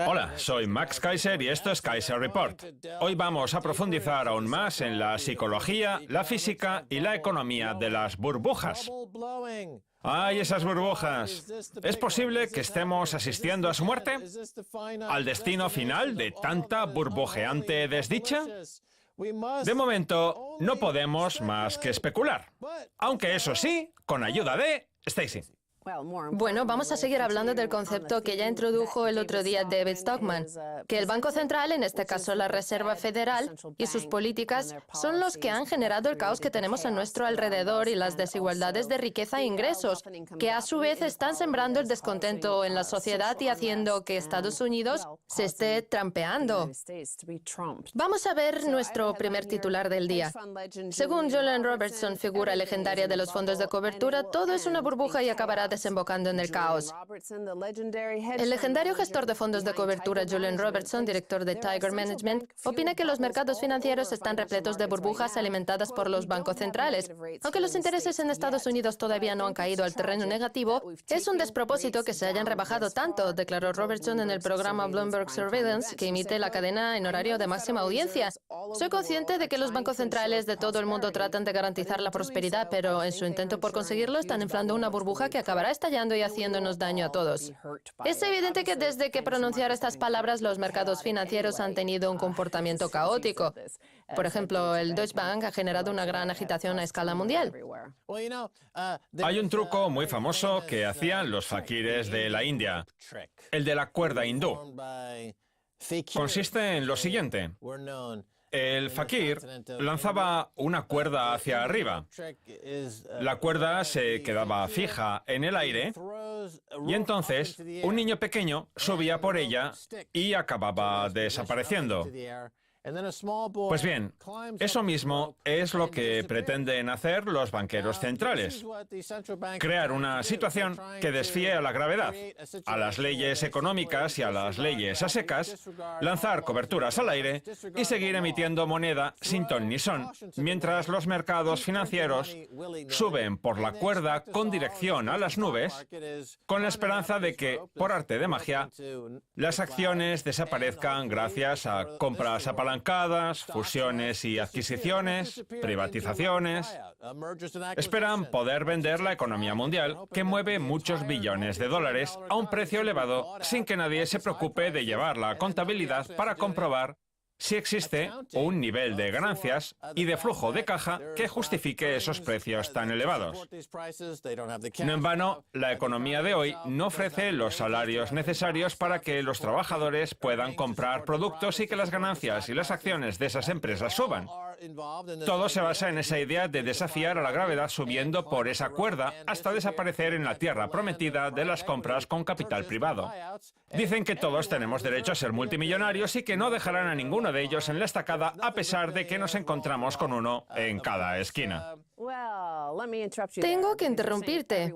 Hola, soy Max Kaiser y esto es Kaiser Report. Hoy vamos a profundizar aún más en la psicología, la física y la economía de las burbujas. ¡Ay, esas burbujas! ¿Es posible que estemos asistiendo a su muerte? ¿Al destino final de tanta burbujeante desdicha? De momento, no podemos más que especular. Aunque eso sí, con ayuda de Stacy. Bueno, vamos a seguir hablando del concepto que ya introdujo el otro día David Stockman, que el Banco Central, en este caso la Reserva Federal, y sus políticas son los que han generado el caos que tenemos a nuestro alrededor y las desigualdades de riqueza e ingresos, que a su vez están sembrando el descontento en la sociedad y haciendo que Estados Unidos se esté trampeando. Vamos a ver nuestro primer titular del día. Según Julian Robertson, figura legendaria de los fondos de cobertura, todo es una burbuja y acabará desembocando en el caos. El legendario gestor de fondos de cobertura Julian Robertson, director de Tiger Management, opina que los mercados financieros están repletos de burbujas alimentadas por los bancos centrales. Aunque los intereses en Estados Unidos todavía no han caído al terreno negativo, es un despropósito que se hayan rebajado tanto, declaró Robertson en el programa Bloomberg Surveillance, que emite la cadena en horario de máxima audiencia. Soy consciente de que los bancos centrales de todo el mundo tratan de garantizar la prosperidad, pero en su intento por conseguirlo están inflando una burbuja que acabará estallando y haciéndonos daño a todos. Es evidente que desde que pronunciara estas palabras los mercados financieros han tenido un comportamiento caótico. Por ejemplo, el Deutsche Bank ha generado una gran agitación a escala mundial. Hay un truco muy famoso que hacían los fakires de la India, el de la cuerda hindú. Consiste en lo siguiente. El fakir lanzaba una cuerda hacia arriba. La cuerda se quedaba fija en el aire y entonces un niño pequeño subía por ella y acababa desapareciendo. Pues bien, eso mismo es lo que pretenden hacer los banqueros centrales. Crear una situación que desfíe a la gravedad, a las leyes económicas y a las leyes a secas, lanzar coberturas al aire y seguir emitiendo moneda sin ton ni son, mientras los mercados financieros suben por la cuerda con dirección a las nubes, con la esperanza de que, por arte de magia, las acciones desaparezcan gracias a compras apalancadas, fusiones y adquisiciones, privatizaciones. Esperan poder vender la economía mundial, que mueve muchos billones de dólares, a un precio elevado, sin que nadie se preocupe de llevar la contabilidad para comprobar si existe un nivel de ganancias y de flujo de caja que justifique esos precios tan elevados. No en vano, la economía de hoy no ofrece los salarios necesarios para que los trabajadores puedan comprar productos y que las ganancias y las acciones de esas empresas suban. Todo se basa en esa idea de desafiar a la gravedad subiendo por esa cuerda hasta desaparecer en la tierra prometida de las compras con capital privado. Dicen que todos tenemos derecho a ser multimillonarios y que no dejarán a ninguno de ellos en la estacada a pesar de que nos encontramos con uno en cada esquina. Tengo que interrumpirte,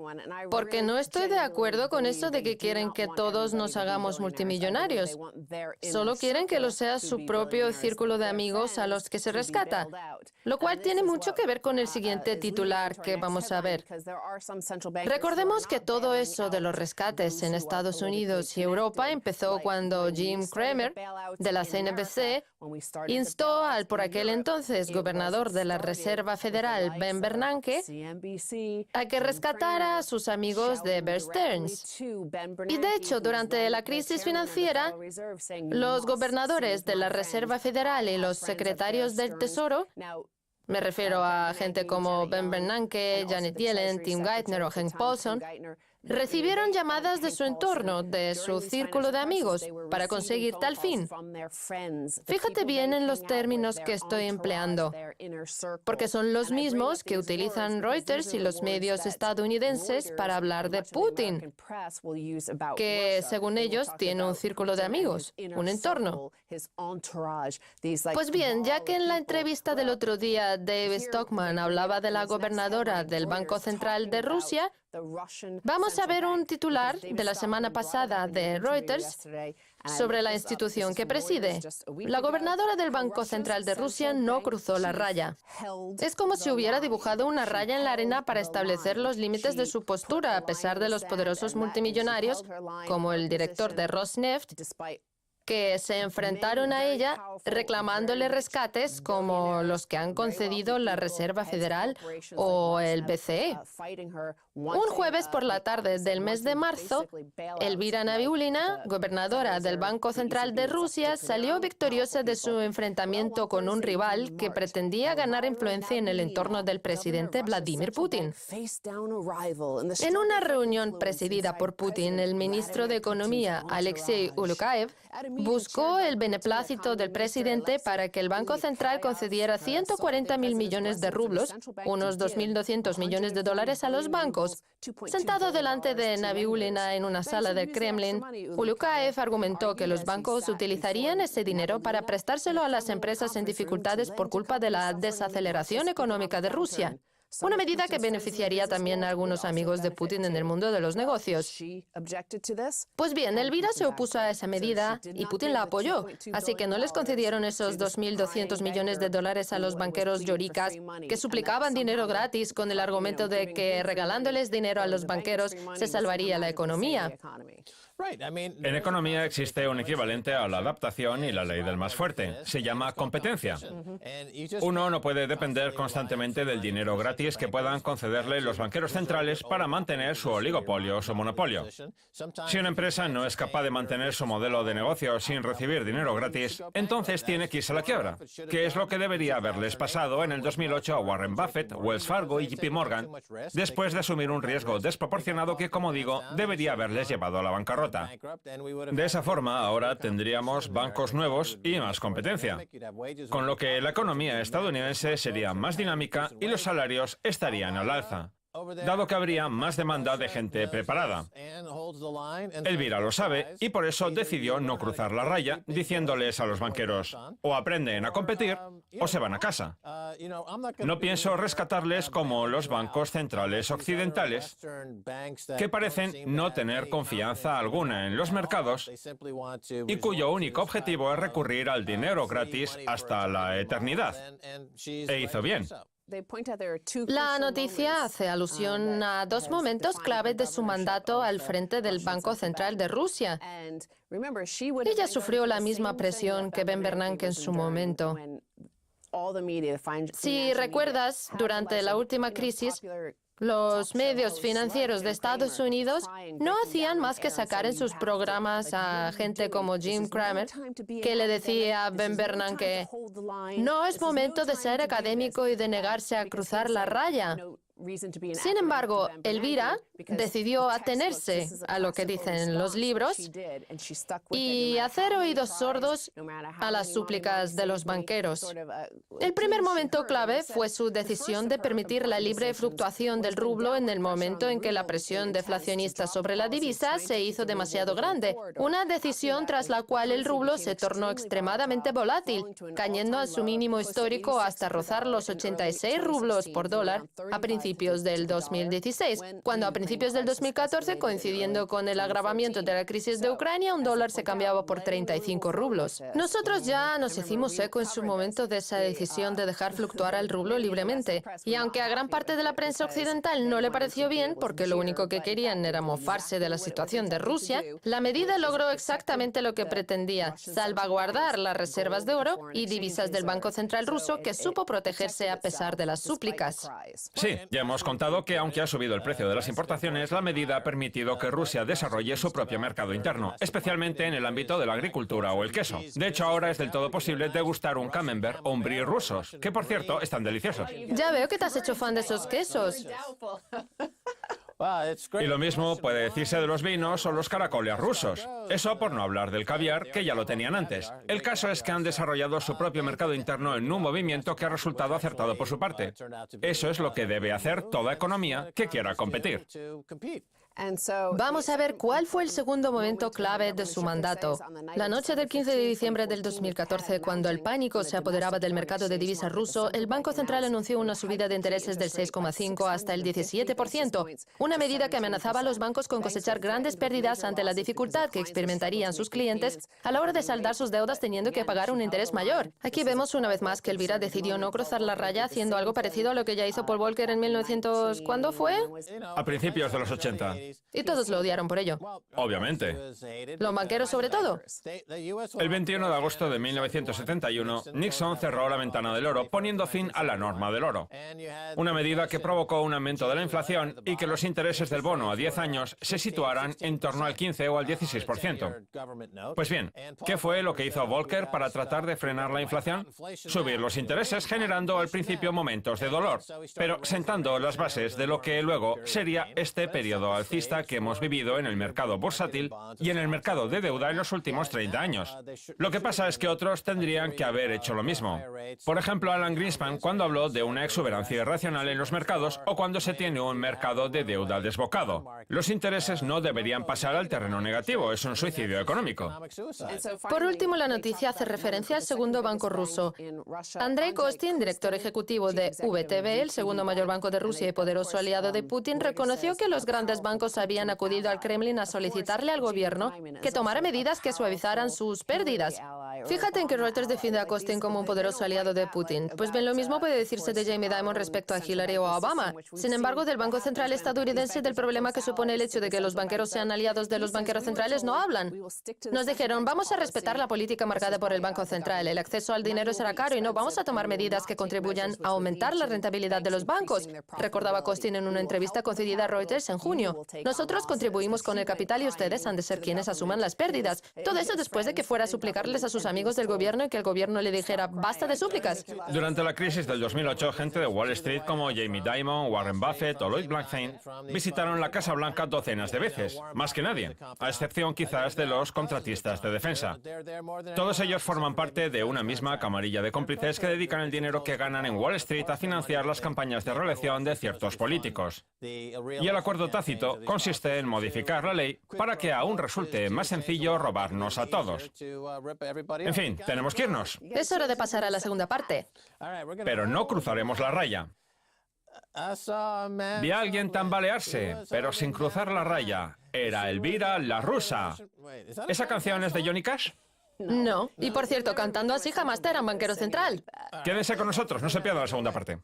porque no estoy de acuerdo con eso de que quieren que todos nos hagamos multimillonarios. Solo quieren que lo sea su propio círculo de amigos a los que se rescata, lo cual tiene mucho que ver con el siguiente titular que vamos a ver. Recordemos que todo eso de los rescates en Estados Unidos y Europa empezó cuando Jim Cramer, de la CNBC, instó al por aquel entonces gobernador de la Reserva Federal, Ben Bernanke, a que rescatara a sus amigos de Bear Stearns. Y de hecho, durante la crisis financiera, los gobernadores de la Reserva Federal y los secretarios del Tesoro, me refiero a gente como Ben Bernanke, Janet Yellen, Tim Geithner o Hank Paulson, recibieron llamadas de su entorno, de su círculo de amigos, para conseguir tal fin. Fíjate bien en los términos que estoy empleando, porque son los mismos que utilizan Reuters y los medios estadounidenses para hablar de Putin, que, según ellos, tiene un círculo de amigos, un entorno. Pues bien, ya que en la entrevista del otro día David Stockman hablaba de la gobernadora del Banco Central de Rusia, Vamos a ver un titular de la semana pasada de Reuters sobre la institución que preside. La gobernadora del Banco Central de Rusia no cruzó la raya. Es como si hubiera dibujado una raya en la arena para establecer los límites de su postura, a pesar de los poderosos multimillonarios, como el director de Rosneft, que se enfrentaron a ella reclamándole rescates como los que han concedido la Reserva Federal o el BCE. Un jueves por la tarde del mes de marzo, Elvira Nabiullina, gobernadora del Banco Central de Rusia, salió victoriosa de su enfrentamiento con un rival que pretendía ganar influencia en el entorno del presidente Vladimir Putin. En una reunión presidida por Putin, el ministro de Economía, Alexei Ulukayev, buscó el beneplácito del presidente para que el Banco Central concediera 140.000 millones de rublos, unos 2.200 millones de dólares, a los bancos. Sentado delante de Nabiullina en una sala del Kremlin, Ulukayev argumentó que los bancos utilizarían ese dinero para prestárselo a las empresas en dificultades por culpa de la desaceleración económica de Rusia. Una medida que beneficiaría también a algunos amigos de Putin en el mundo de los negocios. Pues bien, Elvira se opuso a esa medida y Putin la apoyó, así que no les concedieron esos 2.200 millones de dólares a los banqueros lloricas que suplicaban dinero gratis con el argumento de que regalándoles dinero a los banqueros se salvaría la economía. En economía existe un equivalente a la adaptación y la ley del más fuerte. Se llama competencia. Uno no puede depender constantemente del dinero gratis que puedan concederle los banqueros centrales para mantener su oligopolio o su monopolio. Si una empresa no es capaz de mantener su modelo de negocio sin recibir dinero gratis, entonces tiene que irse a la quiebra, que es lo que debería haberles pasado en el 2008 a Warren Buffett, Wells Fargo y JP Morgan, después de asumir un riesgo desproporcionado que, como digo, debería haberles llevado a la bancarrota. De esa forma, ahora tendríamos bancos nuevos y más competencia, con lo que la economía estadounidense sería más dinámica y los salarios estarían al alza, dado que habría más demanda de gente preparada. Elvira lo sabe y por eso decidió no cruzar la raya, diciéndoles a los banqueros, o aprenden a competir o se van a casa. No pienso rescatarles como los bancos centrales occidentales, que parecen no tener confianza alguna en los mercados y cuyo único objetivo es recurrir al dinero gratis hasta la eternidad. E hizo bien. La noticia hace alusión a dos momentos clave de su mandato al frente del Banco Central de Rusia. Ella sufrió la misma presión que Ben Bernanke en su momento. Si recuerdas, durante la última crisis, los medios financieros de Estados Unidos no hacían más que sacar en sus programas a gente como Jim Cramer, que le decía a Ben Bernanke, no es momento de ser académico y de negarse a cruzar la raya. Sin embargo, Elvira decidió atenerse a lo que dicen los libros y hacer oídos sordos a las súplicas de los banqueros. El primer momento clave fue su decisión de permitir la libre fluctuación del rublo en el momento en que la presión deflacionista sobre la divisa se hizo demasiado grande, una decisión tras la cual el rublo se tornó extremadamente volátil, cayendo a su mínimo histórico hasta rozar los 86 rublos por dólar a principios del 2016, cuando a principios del 2014, coincidiendo con el agravamiento de la crisis de Ucrania, un dólar se cambiaba por 35 rublos. Nosotros ya nos hicimos eco en su momento de esa decisión de dejar fluctuar al rublo libremente, y aunque a gran parte de la prensa occidental no le pareció bien, porque lo único que querían era mofarse de la situación de Rusia, la medida logró exactamente lo que pretendía, salvaguardar las reservas de oro y divisas del Banco Central ruso, que supo protegerse a pesar de las súplicas. Sí, ya hemos contado que aunque ha subido el precio de las importaciones, la medida ha permitido que Rusia desarrolle su propio mercado interno, especialmente en el ámbito de la agricultura o el queso. De hecho, ahora es del todo posible degustar un camembert o un brie rusos, que por cierto están deliciosos. Ya veo que te has hecho fan de esos quesos. Y lo mismo puede decirse de los vinos o los caracoles rusos. Eso por no hablar del caviar, que ya lo tenían antes. El caso es que han desarrollado su propio mercado interno en un movimiento que ha resultado acertado por su parte. Eso es lo que debe hacer toda economía que quiera competir. Vamos a ver cuál fue el segundo momento clave de su mandato. La noche del 15 de diciembre del 2014, cuando el pánico se apoderaba del mercado de divisas ruso, el Banco Central anunció una subida de intereses del 6,5 hasta el 17%, una medida que amenazaba a los bancos con cosechar grandes pérdidas ante la dificultad que experimentarían sus clientes a la hora de saldar sus deudas teniendo que pagar un interés mayor. Aquí vemos una vez más que Elvira decidió no cruzar la raya haciendo algo parecido a lo que ya hizo Paul Volcker en 1900... ¿Cuándo fue? A principios de los 80. Y todos lo odiaron por ello. Obviamente. Los banqueros sobre todo. El 21 de agosto de 1971, Nixon cerró la ventana del oro, poniendo fin a la norma del oro. Una medida que provocó un aumento de la inflación y que los intereses del bono a 10 años se situaran en torno al 15 o al 16%. Pues bien, ¿qué fue lo que hizo Volcker para tratar de frenar la inflación? Subir los intereses, generando al principio momentos de dolor, pero sentando las bases de lo que luego sería este periodo alcista que hemos vivido en el mercado bursátil y en el mercado de deuda en los últimos 30 años. Lo que pasa es que otros tendrían que haber hecho lo mismo. Por ejemplo, Alan Greenspan cuando habló de una exuberancia irracional en los mercados o cuando se tiene un mercado de deuda desbocado. Los intereses no deberían pasar al terreno negativo, es un suicidio económico. Por último, la noticia hace referencia al segundo banco ruso. Andrei Kostin, director ejecutivo de VTB, el segundo mayor banco de Rusia y poderoso aliado de Putin, reconoció que los grandes bancos habían acudido al Kremlin a solicitarle al gobierno que tomara medidas que suavizaran sus pérdidas. Fíjate en que Reuters defiende a Kostin como un poderoso aliado de Putin. Pues bien, lo mismo puede decirse de Jamie Dimon respecto a Hillary o a Obama. Sin embargo, del Banco Central estadounidense, del problema que supone el hecho de que los banqueros sean aliados de los banqueros centrales, no hablan. Nos dijeron, vamos a respetar la política marcada por el Banco Central. El acceso al dinero será caro y no vamos a tomar medidas que contribuyan a aumentar la rentabilidad de los bancos, recordaba Kostin en una entrevista concedida a Reuters en junio. Nosotros contribuimos con el capital y ustedes han de ser quienes asuman las pérdidas. Todo eso después de que fuera a suplicarles a sus amigos del gobierno y que el gobierno le dijera, basta de súplicas. Durante la crisis del 2008, gente de Wall Street como Jamie Dimon, Warren Buffett o Lloyd Blankfein visitaron la Casa Blanca docenas de veces, más que nadie, a excepción quizás de los contratistas de defensa. Todos ellos forman parte de una misma camarilla de cómplices que dedican el dinero que ganan en Wall Street a financiar las campañas de reelección de ciertos políticos. Y el acuerdo tácito consiste en modificar la ley para que aún resulte más sencillo robarnos a todos. En fin, tenemos que irnos. Es hora de pasar a la segunda parte. Pero no cruzaremos la raya. Vi a alguien tambalearse, pero sin cruzar la raya. Era Elvira la rusa. ¿Esa canción es de Johnny Cash? No. Y por cierto, cantando así jamás te eran banquero central. Quédense con nosotros, no se pierda la segunda parte.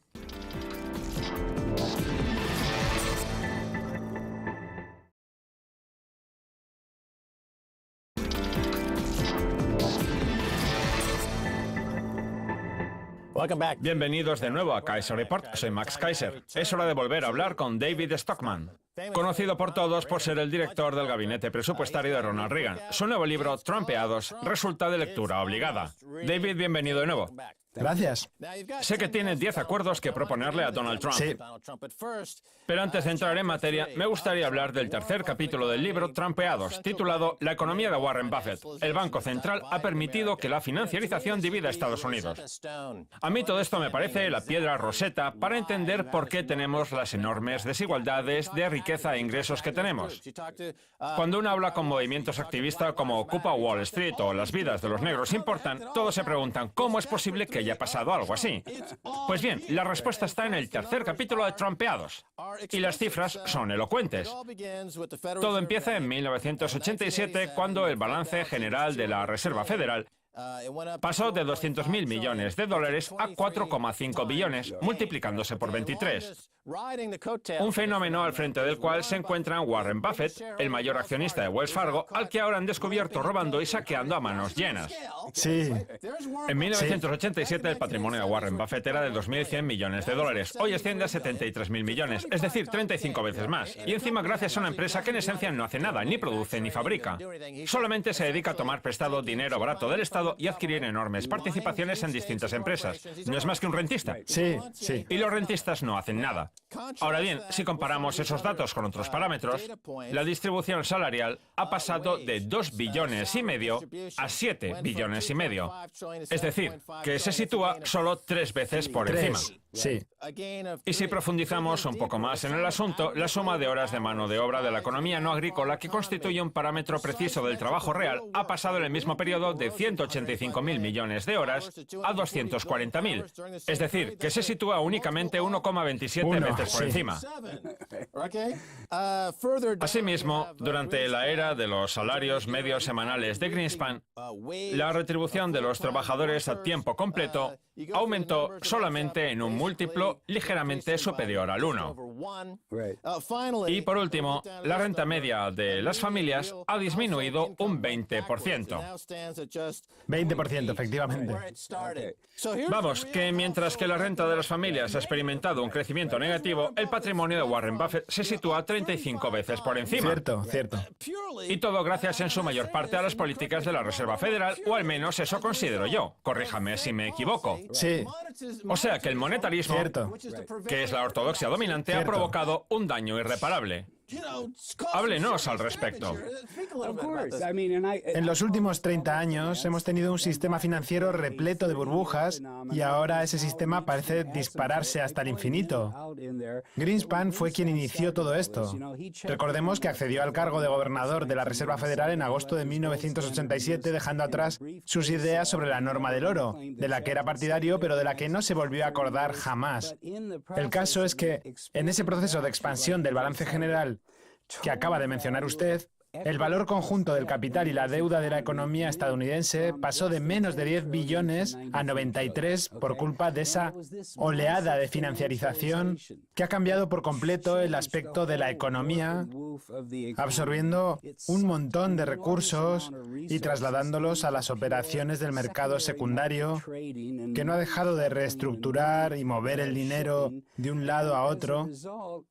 Bienvenidos de nuevo a Kaiser Report. Soy Max Kaiser. Es hora de volver a hablar con David Stockman, conocido por todos por ser el director del gabinete presupuestario de Ronald Reagan. Su nuevo libro, Trumpeados, resulta de lectura obligada. David, bienvenido de nuevo. Gracias. Sé que tiene 10 acuerdos que proponerle a Donald Trump. Sí. Pero antes de entrar en materia, me gustaría hablar del tercer capítulo del libro Trumpeados, titulado La economía de Warren Buffett. El Banco Central ha permitido que la financiarización divida a Estados Unidos. A mí todo esto me parece la piedra roseta para entender por qué tenemos las enormes desigualdades de riqueza e ingresos que tenemos. Cuando uno habla con movimientos activistas como Ocupa Wall Street o Las vidas de los negros importan, todos se preguntan cómo es posible que haya pasado algo así. Pues bien, la respuesta está en el tercer capítulo de Trumpeados. Y las cifras son elocuentes. Todo empieza en 1987, cuando el balance general de la Reserva Federal pasó de 200.000 millones de dólares a 4,5 billones, multiplicándose por 23. Un fenómeno al frente del cual se encuentran Warren Buffett, el mayor accionista de Wells Fargo, al que ahora han descubierto robando y saqueando a manos llenas. Sí. En 1987 el patrimonio de Warren Buffett era de 2.100 millones de dólares. Hoy asciende a 73.000 millones, es decir, 35 veces más. Y encima gracias a una empresa que en esencia no hace nada, ni produce ni fabrica. Solamente se dedica a tomar prestado dinero barato del Estado y adquirir enormes participaciones en distintas empresas. No es más que un rentista. Sí, sí. Y los rentistas no hacen nada. Ahora bien, si comparamos esos datos con otros parámetros, la distribución salarial ha pasado de 2,5 billones a 7,5 billones. Es decir, que se sitúa solo 3 veces por encima. Sí. Y si profundizamos un poco más en el asunto, la suma de horas de mano de obra de la economía no agrícola, que constituye un parámetro preciso del trabajo real, ha pasado en el mismo periodo de 185.000 millones de horas a 240.000. Es decir, que se sitúa únicamente 1,27 veces por encima. Asimismo, durante la era de los salarios medios semanales de Greenspan, la retribución de los trabajadores a tiempo completo aumentó solamente en un múltiplo ligeramente superior al 1. Y por último, la renta media de las familias ha disminuido un 20%. 20%, efectivamente. Vamos, que mientras que la renta de las familias ha experimentado un crecimiento negativo, el patrimonio de Warren Buffett se sitúa 35 veces por encima. Cierto, cierto. Y todo gracias en su mayor parte a las políticas de la Reserva Federal, o al menos eso considero yo. Corríjame si me equivoco. Sí. O sea que el monetarismo, que es la ortodoxia dominante, ha provocado un daño irreparable. Háblenos al respecto. En los últimos 30 años hemos tenido un sistema financiero repleto de burbujas y ahora ese sistema parece dispararse hasta el infinito. Greenspan fue quien inició todo esto. Recordemos que accedió al cargo de gobernador de la Reserva Federal en agosto de 1987, dejando atrás sus ideas sobre la norma del oro, de la que era partidario, pero de la que no se volvió a acordar jamás. El caso es que, en ese proceso de expansión del balance general que acaba de mencionar usted, el valor conjunto del capital y la deuda de la economía estadounidense pasó de menos de 10 billones a 93 por culpa de esa oleada de financiarización que ha cambiado por completo el aspecto de la economía, absorbiendo un montón de recursos y trasladándolos a las operaciones del mercado secundario, que no ha dejado de reestructurar y mover el dinero de un lado a otro,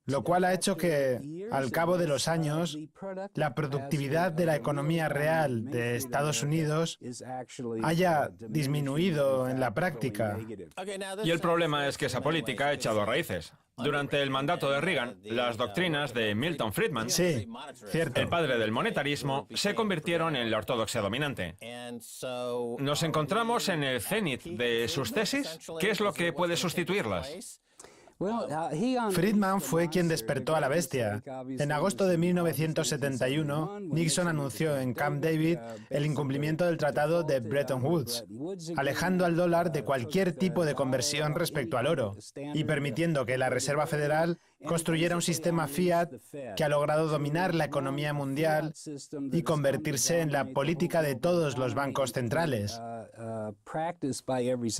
lo cual ha hecho que, al cabo de los años, la productividad de la economía real de Estados Unidos haya disminuido en la práctica. Y el problema es que esa política ha echado raíces. Durante el mandato de Reagan, las doctrinas de Milton Friedman, Sí, cierto. el padre del monetarismo, se convirtieron en la ortodoxia dominante. ¿Nos encontramos en el cenit de sus tesis? ¿Qué es lo que puede sustituirlas? Friedman fue quien despertó a la bestia. En agosto de 1971, Nixon anunció en Camp David el incumplimiento del Tratado de Bretton Woods, alejando al dólar de cualquier tipo de conversión respecto al oro y permitiendo que la Reserva Federal construyera un sistema fiat que ha logrado dominar la economía mundial y convertirse en la política de todos los bancos centrales.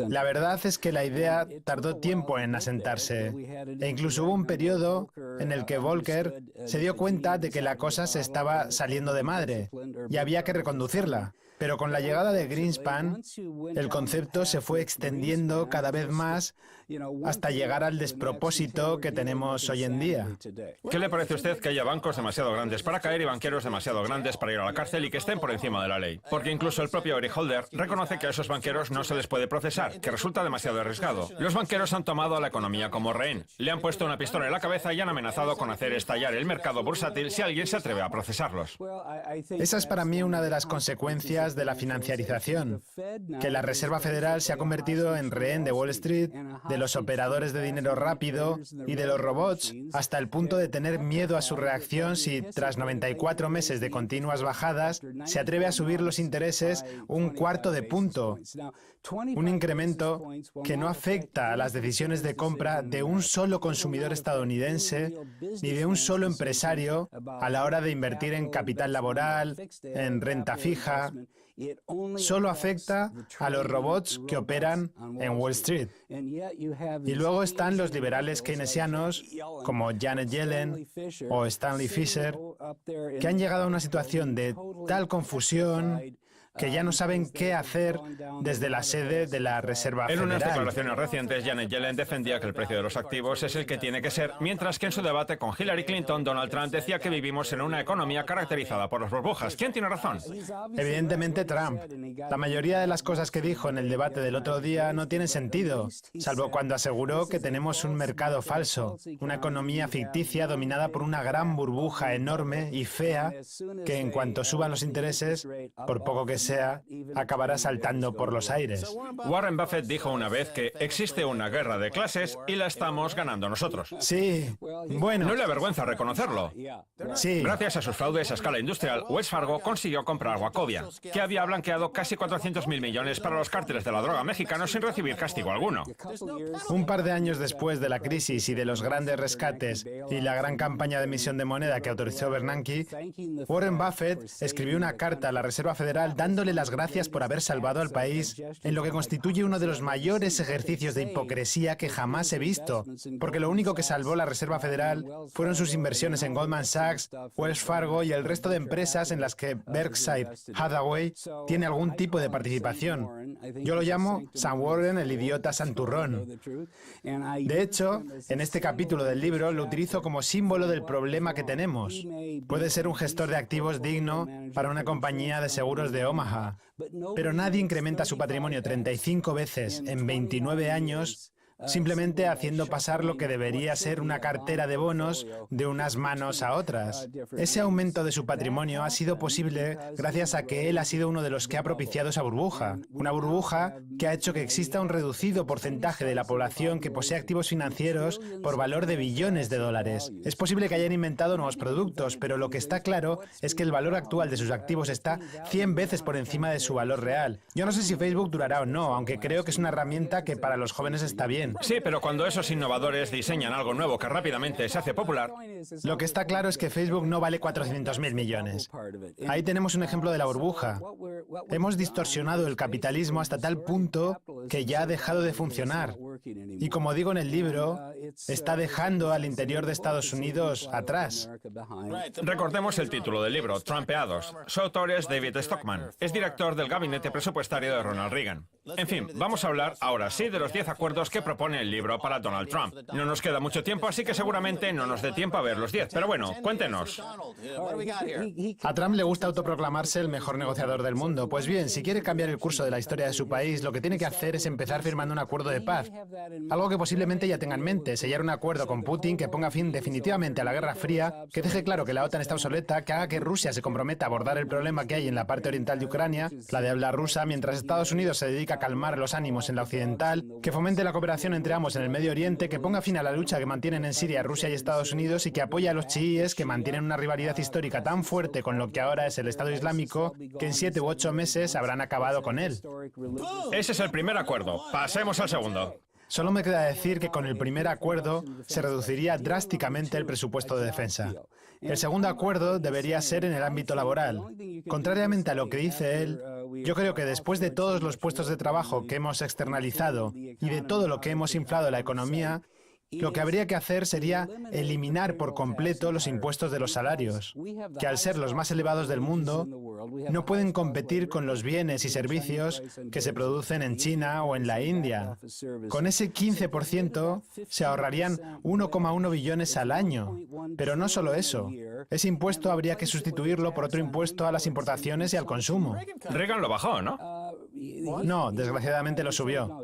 La verdad es que la idea tardó tiempo en asentarse e incluso hubo un periodo en el que Volcker se dio cuenta de que la cosa se estaba saliendo de madre y había que reconducirla. Pero con la llegada de Greenspan, el concepto se fue extendiendo cada vez más hasta llegar al despropósito que tenemos hoy en día. ¿Qué le parece a usted que haya bancos demasiado grandes para caer y banqueros demasiado grandes para ir a la cárcel y que estén por encima de la ley? Porque incluso el propio Eric Holder reconoce que a esos banqueros no se les puede procesar, que resulta demasiado arriesgado. Los banqueros han tomado a la economía como rehén, le han puesto una pistola en la cabeza y han amenazado con hacer estallar el mercado bursátil si alguien se atreve a procesarlos. Esa es para mí una de las consecuencias de la financiarización, que la Reserva Federal se ha convertido en rehén de Wall Street, de los operadores de dinero rápido y de los robots, hasta el punto de tener miedo a su reacción si, tras 94 meses de continuas bajadas, se atreve a subir los intereses un cuarto de punto. Un incremento que no afecta a las decisiones de compra de un solo consumidor estadounidense ni de un solo empresario a la hora de invertir en capital laboral, en renta fija. Solo afecta a los robots que operan en Wall Street. Y luego están los liberales keynesianos como Janet Yellen o Stanley Fischer, que han llegado a una situación de tal confusión que ya no saben qué hacer desde la sede de la Reserva Federal. En unas declaraciones recientes, Janet Yellen defendía que el precio de los activos es el que tiene que ser, mientras que en su debate con Hillary Clinton, Donald Trump decía que vivimos en una economía caracterizada por las burbujas. ¿Quién tiene razón? Evidentemente Trump. La mayoría de las cosas que dijo en el debate del otro día no tienen sentido, salvo cuando aseguró que tenemos un mercado falso, una economía ficticia dominada por una gran burbuja enorme y fea que en cuanto suban los intereses, por poco que sea, acabará saltando por los aires. Warren Buffett dijo una vez que existe una guerra de clases y la estamos ganando nosotros. Sí, bueno. No le avergüenza reconocerlo. Sí. Gracias a sus fraudes a escala industrial, Wells Fargo consiguió comprar Wachovia, que había blanqueado casi 400.000 millones para los cárteles de la droga mexicanos sin recibir castigo alguno. Un par de años después de la crisis y de los grandes rescates y la gran campaña de emisión de moneda que autorizó Bernanke, Warren Buffett escribió una carta a la Reserva Federal dándole las gracias por haber salvado al país en lo que constituye uno de los mayores ejercicios de hipocresía que jamás he visto, porque lo único que salvó la Reserva Federal fueron sus inversiones en Goldman Sachs, Wells Fargo y el resto de empresas en las que Berkshire Hathaway tiene algún tipo de participación. Yo lo llamo Sam Warren, el idiota santurrón. De hecho, en este capítulo del libro lo utilizo como símbolo del problema que tenemos. Puede ser un gestor de activos digno para una compañía de seguros de Omaha, pero nadie incrementa su patrimonio 35 veces en 29 años simplemente haciendo pasar lo que debería ser una cartera de bonos de unas manos a otras. Ese aumento de su patrimonio ha sido posible gracias a que él ha sido uno de los que ha propiciado esa burbuja. Una burbuja que ha hecho que exista un reducido porcentaje de la población que posee activos financieros por valor de billones de dólares. Es posible que hayan inventado nuevos productos, pero lo que está claro es que el valor actual de sus activos está 100 veces por encima de su valor real. Yo no sé si Facebook durará o no, aunque creo que es una herramienta que para los jóvenes está bien. Sí, pero cuando esos innovadores diseñan algo nuevo que rápidamente se hace popular... Lo que está claro es que Facebook no vale 400.000 millones. Ahí tenemos un ejemplo de la burbuja. Hemos distorsionado el capitalismo hasta tal punto que ya ha dejado de funcionar. Y como digo en el libro, está dejando al interior de Estados Unidos atrás. Recordemos el título del libro, Trumpeados. Su autor es David Stockman. Es director del gabinete presupuestario de Ronald Reagan. En fin, vamos a hablar ahora sí de los 10 acuerdos que propone el libro para Donald Trump. No nos queda mucho tiempo, así que seguramente no nos dé tiempo a ver los 10. Pero bueno, cuéntenos. A Trump le gusta autoproclamarse el mejor negociador del mundo. Pues bien, si quiere cambiar el curso de la historia de su país, lo que tiene que hacer es empezar firmando un acuerdo de paz. Algo que posiblemente ya tenga en mente, sellar un acuerdo con Putin que ponga fin definitivamente a la Guerra Fría, que deje claro que la OTAN está obsoleta, que haga que Rusia se comprometa a abordar el problema que hay en la parte oriental de Ucrania, la de habla rusa, mientras Estados Unidos se dedica a calmar los ánimos en la occidental, que fomente la cooperación entre ambos en el Medio Oriente, que ponga fin a la lucha que mantienen en Siria Rusia y Estados Unidos y que apoye a los chiíes que mantienen una rivalidad histórica tan fuerte con lo que ahora es el Estado Islámico que en 7 u 8 meses habrán acabado con él. Ese es el primer acuerdo. Pasemos al segundo. Solo me queda decir que con el primer acuerdo se reduciría drásticamente el presupuesto de defensa. El segundo acuerdo debería ser en el ámbito laboral. Contrariamente a lo que dice él, yo creo que después de todos los puestos de trabajo que hemos externalizado y de todo lo que hemos inflado la economía, lo que habría que hacer sería eliminar por completo los impuestos de los salarios, que al ser los más elevados del mundo, no pueden competir con los bienes y servicios que se producen en China o en la India. Con ese 15% se ahorrarían 1,1 billones al año. Pero no solo eso. Ese impuesto habría que sustituirlo por otro impuesto a las importaciones y al consumo. Reagan lo bajó, ¿no? No, desgraciadamente lo subió.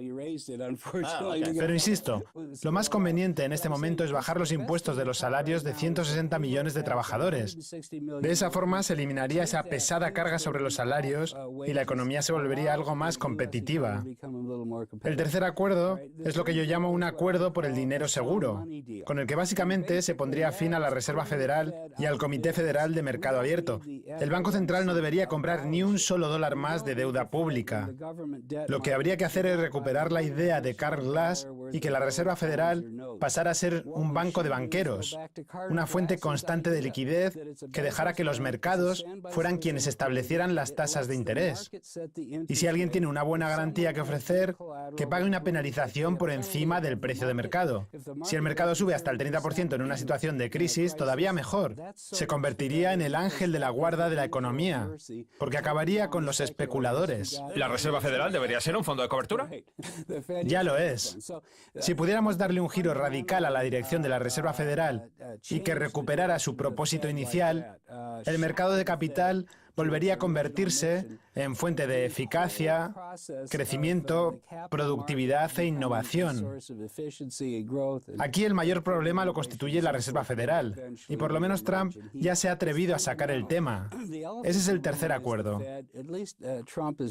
Pero insisto, lo más conveniente en este momento es bajar los impuestos de los salarios de 160 millones de trabajadores. De esa forma se eliminaría esa pesada carga sobre los salarios y la economía se volvería algo más competitiva. El tercer acuerdo es lo que yo llamo un acuerdo por el dinero seguro, con el que básicamente se pondría fin a la Reserva Federal y al Comité Federal de Mercado Abierto. El Banco Central no debería comprar ni un solo dólar más de deuda pública. Lo que habría que hacer es recuperar la idea de Karl Glass y que la Reserva Federal pasara a ser un banco de banqueros, una fuente constante de liquidez que dejara que los mercados fueran quienes establecieran las tasas de interés. Y si alguien tiene una buena garantía que ofrecer, que pague una penalización por encima del precio de mercado. Si el mercado sube hasta el 30% en una situación de crisis, todavía mejor. Se convertiría en el ángel de la guarda de la economía, porque acabaría con los especuladores. ¿La Reserva Federal debería ser un fondo de cobertura? Ya lo es. Si pudiéramos darle un giro radical a la dirección de la Reserva Federal y que recuperara su propósito inicial, el mercado de capital volvería a convertirse en fuente de eficacia, crecimiento, productividad e innovación. Aquí el mayor problema lo constituye la Reserva Federal, y por lo menos Trump ya se ha atrevido a sacar el tema. Ese es el tercer acuerdo.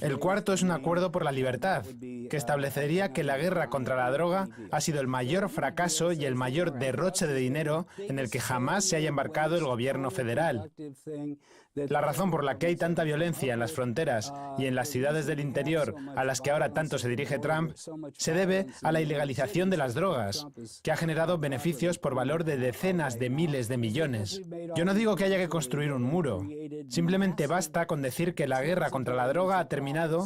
El cuarto es un acuerdo por la libertad, que establecería que la guerra contra la droga ha sido el mayor fracaso y el mayor derroche de dinero en el que jamás se haya embarcado el gobierno federal. La razón por la que hay tanta violencia en las fronteras y en las ciudades del interior a las que ahora tanto se dirige Trump se debe a la ilegalización de las drogas, que ha generado beneficios por valor de decenas de miles de millones. Yo no digo que haya que construir un muro. Simplemente basta con decir que la guerra contra la droga ha terminado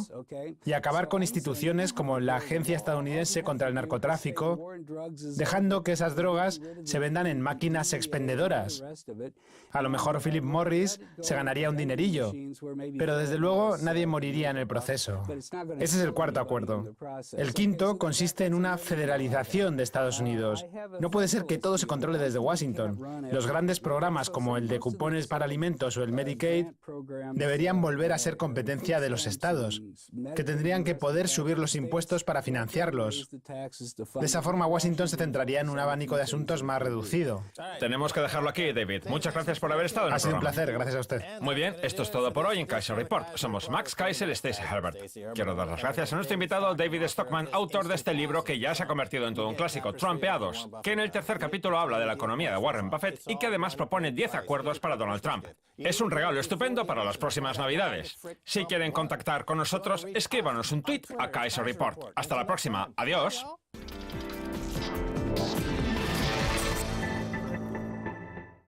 y acabar con instituciones como la Agencia Estadounidense contra el Narcotráfico, dejando que esas drogas se vendan en máquinas expendedoras. A lo mejor Philip Morris se ganaría un dinerillo, pero desde luego nadie moriría en el proceso. Ese es el cuarto acuerdo. El quinto consiste en una federalización de Estados Unidos. No puede ser que todo se controle desde Washington. Los grandes programas como el de cupones para alimentos o el Medicaid deberían volver a ser competencia de los estados, que tendrían que poder subir los impuestos para financiarlos. De esa forma, Washington se centraría en un abanico de asuntos más reducido. Tenemos que dejarlo aquí, David. Muchas gracias por haber estado en el programa. Ha sido un placer, gracias a usted. Muy bien, esto es todo por hoy en Kaiser Report. Somos Max Kaiser y Stacey Herbert. Quiero dar las gracias a nuestro invitado David Stockman, autor de este libro que ya se ha convertido en todo un clásico, Trumpeados, que en el tercer capítulo habla de la economía de Warren Buffett y que además propone 10 acuerdos para Donald Trump. Es un regalo estupendo para las próximas Navidades. Si quieren contactar con nosotros, escríbanos un tweet a Kaiser Report. Hasta la próxima. Adiós.